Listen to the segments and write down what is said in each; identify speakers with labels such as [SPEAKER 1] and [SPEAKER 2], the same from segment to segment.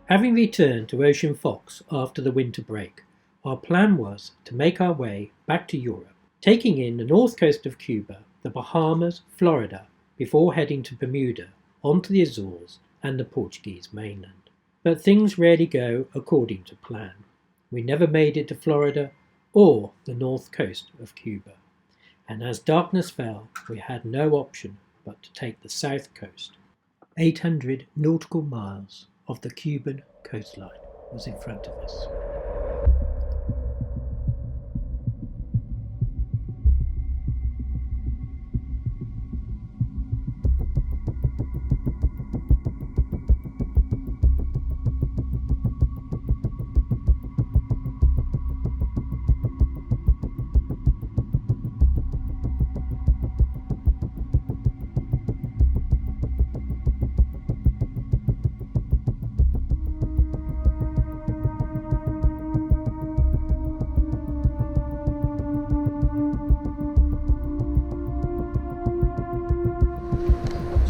[SPEAKER 1] Having returned to Ocean Fox after the winter break, our plan was to make our way back to Europe, taking in the north coast of Cuba, the Bahamas, Florida, before heading to Bermuda, onto the Azores and the Portuguese mainland. But things rarely go according to plan. We never made it to Florida or the north coast of Cuba, and as darkness fell, we had no option but to take the south coast. 800 nautical miles of the Cuban coastline was in front of us.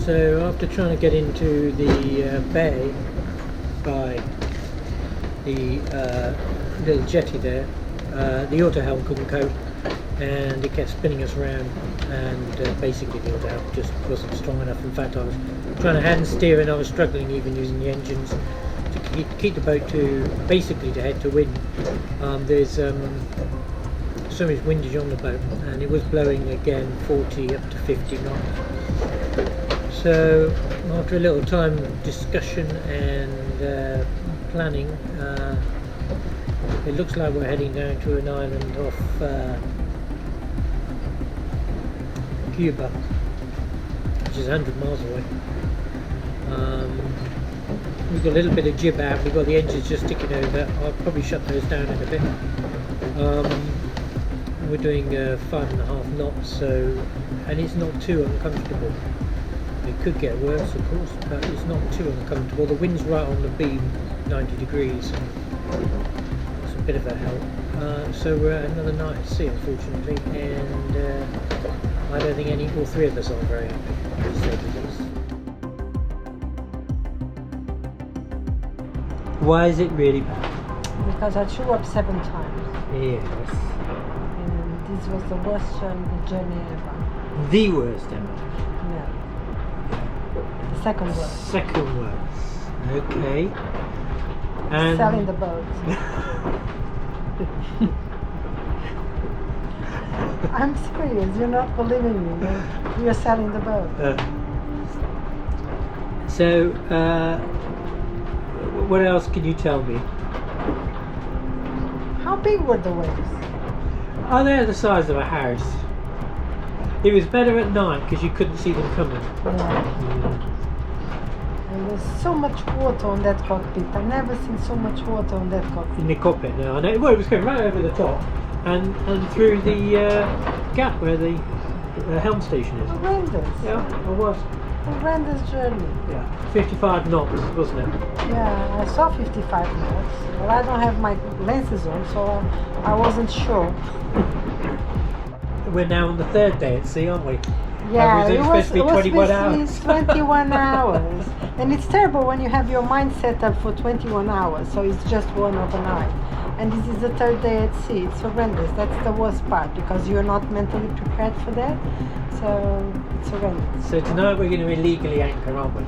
[SPEAKER 1] So after trying to get into the bay by the little jetty there, the auto helm couldn't cope and it kept spinning us around, and basically the auto helm just wasn't strong enough. In fact, I was trying to hand steer and I was struggling even using the engines to keep the boat to basically to head to wind. There's so much windage on the boat and it was blowing again 40 up to 50 knots. So after a little time of discussion and planning, it looks like we're heading down to an island off Cuba, which is 100 miles away. We've got a little bit of jib out, we've got the engines just ticking over. I'll probably shut those down in a bit. We're doing 5.5 knots, and it's not too uncomfortable. It could get worse, of course, but it's not too uncomfortable. The wind's right on the beam, 90 degrees. It's a bit of a help. So we're at another night at sea, unfortunately, and I don't think all three of us are very happy, to say the least. Why is it really bad?
[SPEAKER 2] Because I threw up 7 times.
[SPEAKER 1] Yes.
[SPEAKER 2] And this was the worst journey ever.
[SPEAKER 1] The worst ever?
[SPEAKER 2] Yeah. The second worst.
[SPEAKER 1] Second worst. Okay. And
[SPEAKER 2] selling the boat. I'm serious, you're not believing me. You're selling the boat.
[SPEAKER 1] So, what else can you tell me?
[SPEAKER 2] How big were the waves?
[SPEAKER 1] Oh, they're the size of a house. It was better at night because you couldn't see them coming.
[SPEAKER 2] Yeah. There was so much water on that cockpit. I've never seen so much water on that cockpit.
[SPEAKER 1] In the cockpit now, I know. Well, it was going right over the top and through the gap where the helm station is.
[SPEAKER 2] Horrendous.
[SPEAKER 1] Yeah, it was.
[SPEAKER 2] Horrendous journey.
[SPEAKER 1] Yeah, 55 knots, wasn't it?
[SPEAKER 2] Yeah, I saw 55 knots, but I don't have my lenses on, so I wasn't sure.
[SPEAKER 1] We're now on the 3rd day at sea, aren't we?
[SPEAKER 2] Yeah,
[SPEAKER 1] it was supposed to be 21 hours.
[SPEAKER 2] 21 hours. And it's terrible when you have your mind set up for 21 hours, so it's just one overnight. And this is the 3rd day at sea. It's horrendous. That's the worst part, because you're not mentally prepared for that. So it's horrendous.
[SPEAKER 1] So tonight we're going to illegally anchor, aren't we?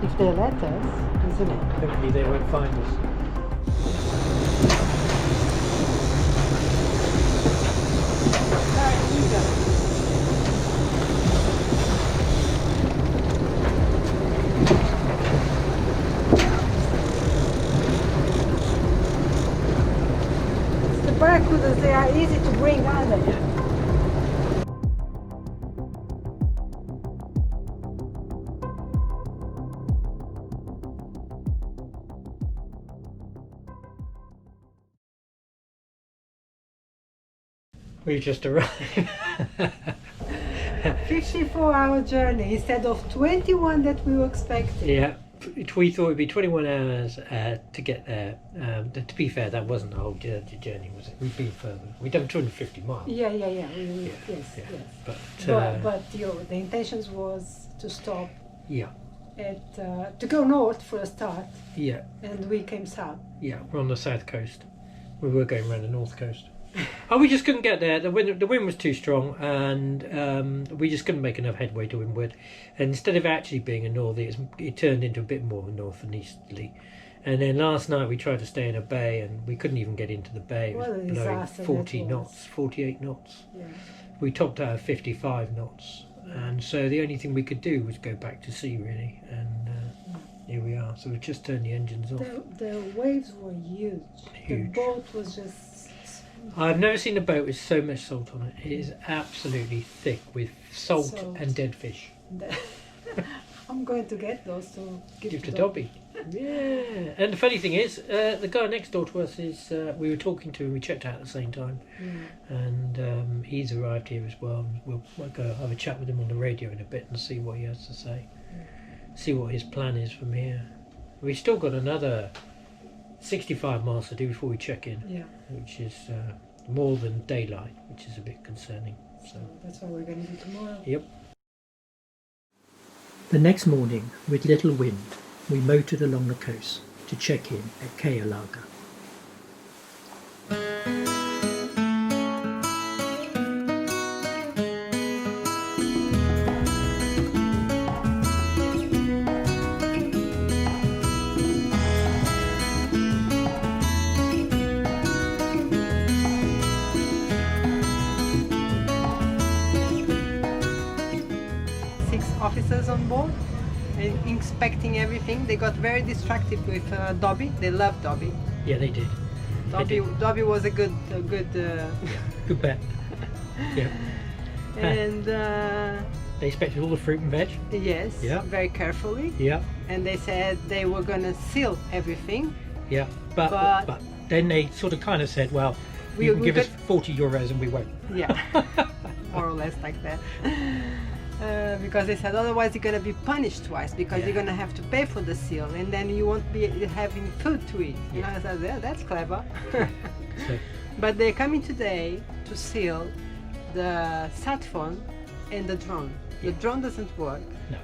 [SPEAKER 2] If they let us, isn't it?
[SPEAKER 1] Hopefully they won't find us.
[SPEAKER 2] The Barracudas, they are easy to bring, aren't they?
[SPEAKER 1] We just arrived.
[SPEAKER 2] 54-hour journey instead of 21 that we were expecting.
[SPEAKER 1] Yeah, we thought it would be 21 hours to get there. To be fair, that wasn't the whole journey, was it? We've been further. We've done 250 miles.
[SPEAKER 2] Yeah.
[SPEAKER 1] Yeah.
[SPEAKER 2] Yes.
[SPEAKER 1] But
[SPEAKER 2] The intentions was to stop.
[SPEAKER 1] Yeah.
[SPEAKER 2] to go north for a start,
[SPEAKER 1] Yeah,
[SPEAKER 2] and we came south.
[SPEAKER 1] yeah, we're on the south coast. We were going around the north coast. Oh, we just couldn't get there. The wind was too strong, and we just couldn't make enough headway to windward. And instead of actually being a northerly, it turned into a bit more north and easterly. And then last night we tried to stay in a bay, and we couldn't even get into the bay. It was
[SPEAKER 2] What a
[SPEAKER 1] blowing
[SPEAKER 2] disaster
[SPEAKER 1] 40
[SPEAKER 2] that was.
[SPEAKER 1] knots, 48 knots.
[SPEAKER 2] Yeah.
[SPEAKER 1] We topped out at 55 knots, and so the only thing we could do was go back to sea, really. And here we are. So we've just turned the engines off.
[SPEAKER 2] The waves were huge.
[SPEAKER 1] Huge.
[SPEAKER 2] The boat was just.
[SPEAKER 1] I've never seen a boat with so much salt on it. It is absolutely thick with salt. And dead fish.
[SPEAKER 2] I'm going to get those to
[SPEAKER 1] Give to Dobby. Yeah. And the funny thing is, the guy next door to us is, we were talking to him, we checked out at the same time. And he's arrived here as well. We'll go have a chat with him on the radio in a bit and see what he has to say. See what his plan is from here. We've still got another 65 miles to do before we check in.
[SPEAKER 2] Yeah.
[SPEAKER 1] Which is more than daylight, which is a bit concerning. So
[SPEAKER 2] that's what we're going to do tomorrow.
[SPEAKER 1] Yep. The next morning, with little wind, we motored along the coast to check in at Chalalatas.
[SPEAKER 2] Officers on board and inspecting everything. They got very distracted with Dobby. They loved Dobby.
[SPEAKER 1] Yeah, they did.
[SPEAKER 2] Dobby was a good
[SPEAKER 1] good bet. Yeah.
[SPEAKER 2] And
[SPEAKER 1] they inspected all the fruit and veg.
[SPEAKER 2] Yes.
[SPEAKER 1] Yeah.
[SPEAKER 2] Very carefully.
[SPEAKER 1] Yeah.
[SPEAKER 2] And they said they were gonna seal everything.
[SPEAKER 1] Yeah. But then they sort of kind of said, well, you can give us 40 euros and we won't.
[SPEAKER 2] Yeah. More or less like that. Because they said otherwise you're going to be punished twice because you're going to have to pay for the seal and then you won't be having food to eat. And I said, yeah, that's clever. But they're coming today to seal the sat phone and the drone. The drone doesn't work.
[SPEAKER 1] No.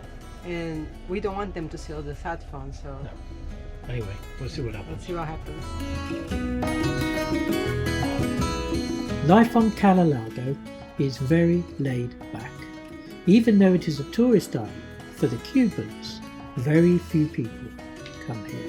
[SPEAKER 2] And we don't want them to seal the sat phone, so...
[SPEAKER 1] No. Anyway, we'll see what happens.
[SPEAKER 2] Let's see what happens.
[SPEAKER 1] Life on Chalalatas is very laid back. Even though it is a tourist island, for the Cubans, very few people come here.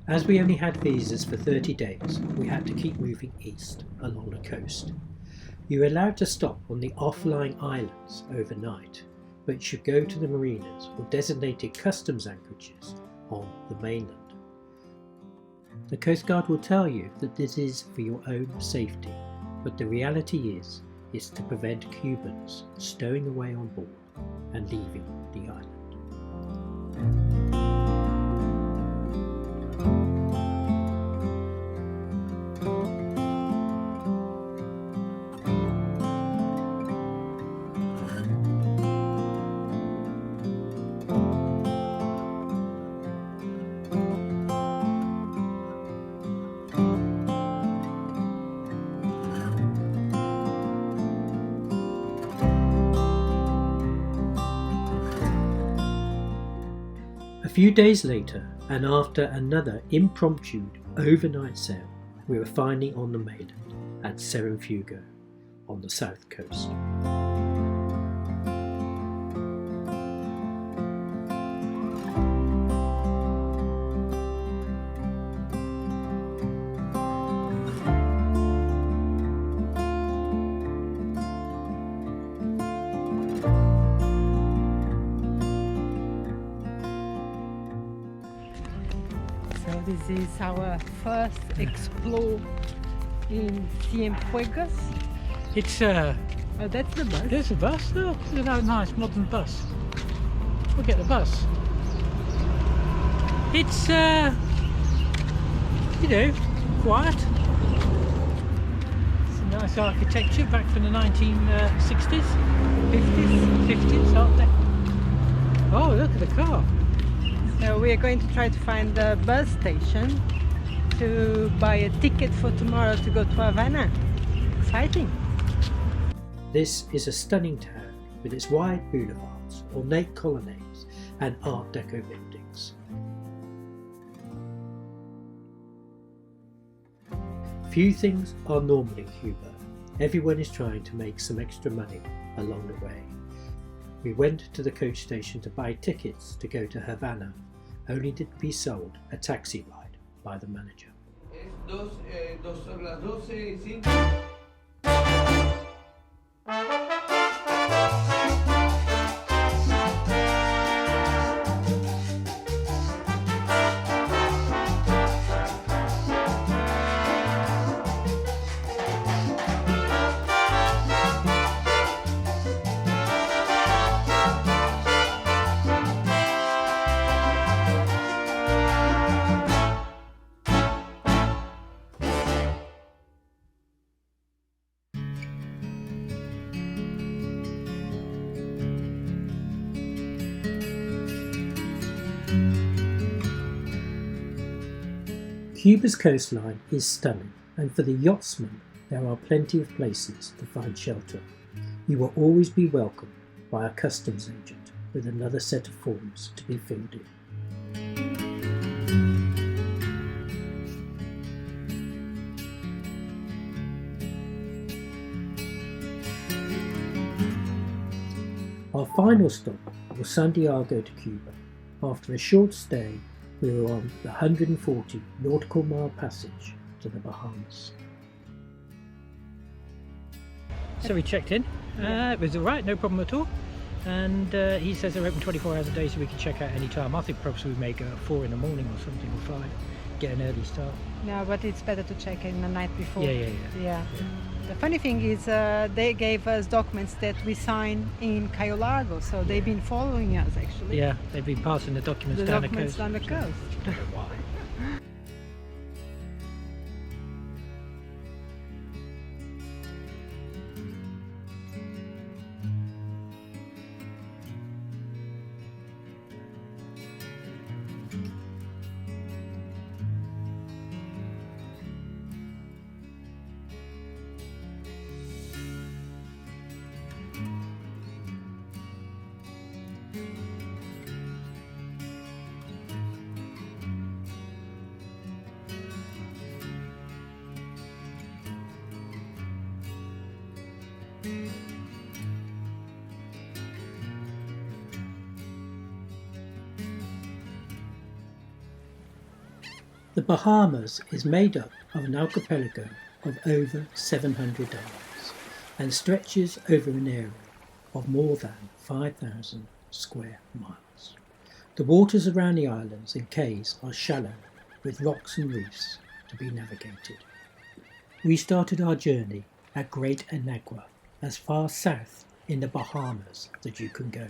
[SPEAKER 1] As we only had visas for 30 days, we had to keep moving east along the coast. You were allowed to stop on the offline islands overnight, but you should go to the marinas or designated customs anchorages on the mainland. The Coast Guard will tell you that this is for your own safety, but the reality is to prevent Cubans stowing away on board and leaving the island. A few days later, and after another impromptu overnight sail, we were finally on the mainland at Figura on the south coast.
[SPEAKER 2] This is our first explore in Cienfuegos.
[SPEAKER 1] It's
[SPEAKER 2] Oh, that's the bus.
[SPEAKER 1] there's a bus. Look at that nice modern bus. We'll get the bus. It's you know, quiet. Some nice architecture back from the 1960s, 50s, aren't they? Oh, look at the car.
[SPEAKER 2] So we are going to try to find the bus station to buy a ticket for tomorrow to go to Havana. Exciting.
[SPEAKER 1] This is a stunning town with its wide boulevards, ornate colonnades and Art Deco buildings. Few things are normal in Cuba. Everyone is trying to make some extra money along the way. We went to the coach station to buy tickets to go to Havana, only to be sold a taxi ride by the manager. Cuba's coastline is stunning, and for the yachtsman there are plenty of places to find shelter. You will always be welcomed by a customs agent with another set of forms to be filled in. Our final stop was Santiago de Cuba. After a short stay, we were on the 140 nautical mile passage to the Bahamas. So we checked in. It was alright, no problem at all. And he says they're open 24 hours a day, so we can check out any time. I think perhaps we may go at 4 in the morning or something, or 5, get an early start.
[SPEAKER 2] No, but it's better to check in the night before.
[SPEAKER 1] Yeah.
[SPEAKER 2] The funny thing is they gave us documents that we signed in Cayo Largo, so they've been following us actually.
[SPEAKER 1] Yeah, they've been passing the documents down the coast.
[SPEAKER 2] Down the coast.
[SPEAKER 1] I don't know why. The Bahamas is made up of an archipelago of over 700 islands and stretches over an area of more than 5,000 square miles. The waters around the islands and cays are shallow, with rocks and reefs to be navigated. We started our journey at Great Inagua, as far south in the Bahamas that you can go.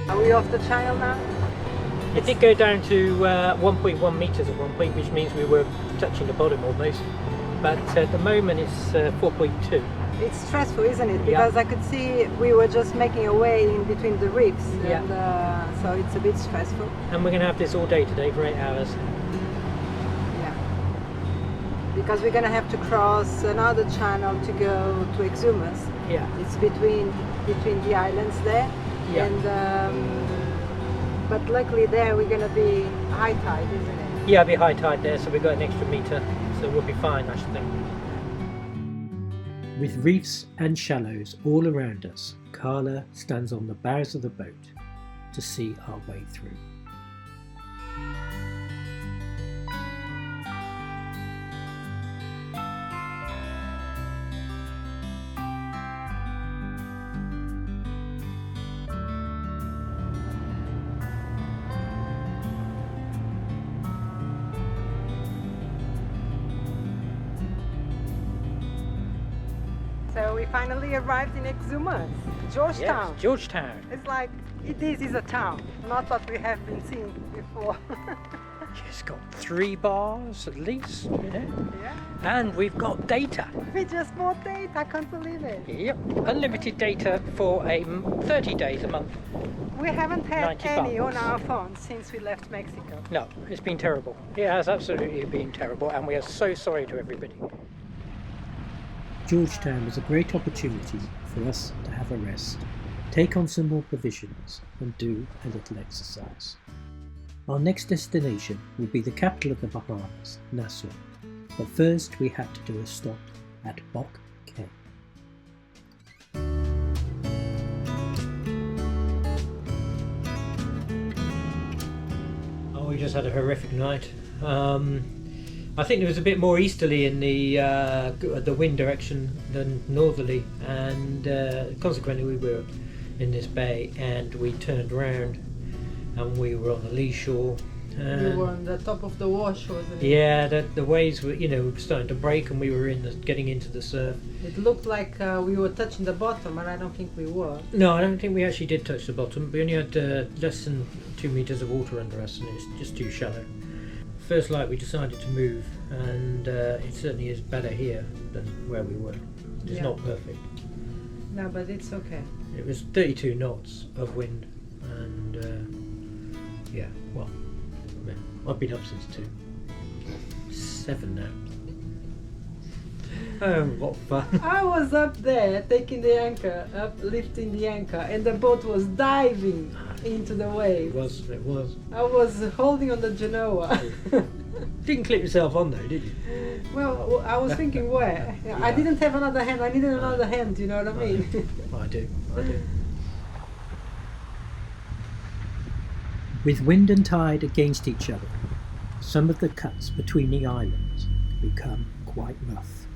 [SPEAKER 2] Are we off the channel now?
[SPEAKER 1] It did go down to 1.1 metres at one point, which means we were touching the bottom almost. But at the moment it's 4.2.
[SPEAKER 2] It's stressful, isn't it? Because I could see we were just making a way in between the reefs, and so it's a bit stressful.
[SPEAKER 1] And we're going to have this all day today for 8 hours.
[SPEAKER 2] Yeah. Because we're going to have to cross another channel to go to Exumas.
[SPEAKER 1] Yeah.
[SPEAKER 2] It's between the islands there.
[SPEAKER 1] Yeah.
[SPEAKER 2] And but luckily there we're going to be high tide, isn't it?
[SPEAKER 1] Yeah, it'll be high tide there, so we've got an extra metre, so we'll be fine, I should think. With reefs and shallows all around us, Carla stands on the bows of the boat to see our way through.
[SPEAKER 2] So we finally arrived in Exumas, Georgetown.
[SPEAKER 1] Yes, Georgetown.
[SPEAKER 2] It's like, this is a town, not what we have been seeing before.
[SPEAKER 1] It's got 3 bars at least, you know.
[SPEAKER 2] Yeah.
[SPEAKER 1] And we've got data.
[SPEAKER 2] We just bought data, I can't believe it.
[SPEAKER 1] Yep, unlimited data for 30 days a month.
[SPEAKER 2] We haven't had
[SPEAKER 1] 90
[SPEAKER 2] any
[SPEAKER 1] bucks.
[SPEAKER 2] on our phones since we left Mexico.
[SPEAKER 1] No, it's been terrible. It has absolutely been terrible, and we are so sorry to everybody. Georgetown was a great opportunity for us to have a rest, take on some more provisions, and do a little exercise. Our next destination will be the capital of the Bahamas, Nassau, but first we had to do a stop at Bock Cay. Oh, we just had a horrific night. I think it was a bit more easterly in the wind direction than northerly, and consequently we were in this bay and we turned round and we were on the lee shore.
[SPEAKER 2] We were on the top of the wash, wasn't it?
[SPEAKER 1] Yeah, the waves were, starting to break and we were getting into the surf.
[SPEAKER 2] It looked like we were touching the bottom, and I don't think we were.
[SPEAKER 1] No, I don't think we actually did touch the bottom. We only had less than 2 meters of water under us, and it's just too shallow. First light we decided to move, and it certainly is better here than where we were. It's not perfect.
[SPEAKER 2] No, but it's okay.
[SPEAKER 1] It was 32 knots of wind, and I've been up since 2. 7 now. Oh, what fun.
[SPEAKER 2] I was up there taking the anchor, lifting the anchor, and the boat was diving into the waves.
[SPEAKER 1] It was.
[SPEAKER 2] I was holding on the Genoa.
[SPEAKER 1] Didn't clip yourself on though, did you?
[SPEAKER 2] Well, I was thinking where.
[SPEAKER 1] Yeah.
[SPEAKER 2] I didn't have another hand, I needed another hand, you know what I mean?
[SPEAKER 1] I do. With wind and tide against each other, some of the cuts between the islands become quite rough.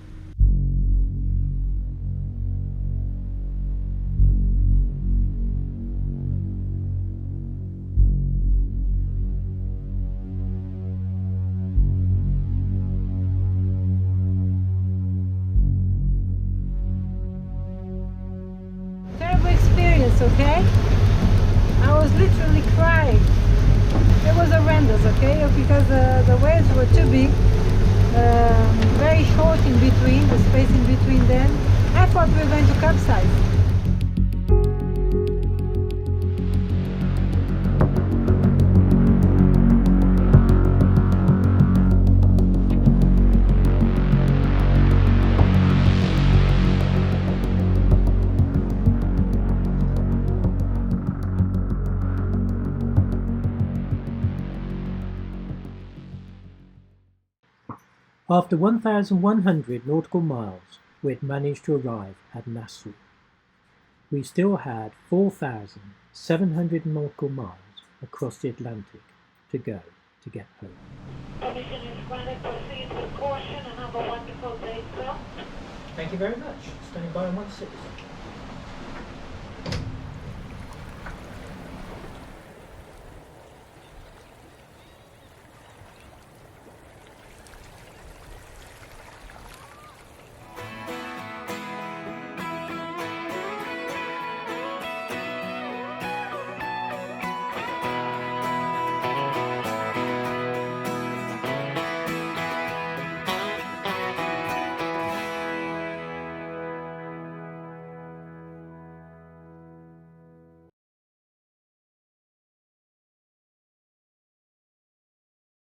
[SPEAKER 2] Terrible experience, okay? I was literally crying. It was horrendous, okay? Because the waves were too big, very short in between, the space in between them. I thought we were going to capsize.
[SPEAKER 1] After 1,100 nautical miles, we had managed to arrive at Nassau. We still had 4,700 nautical miles across the Atlantic to go to get home.
[SPEAKER 3] Permission is granted. Proceed with caution and have a wonderful day, sir.
[SPEAKER 1] Thank you very much. Standing by on 16.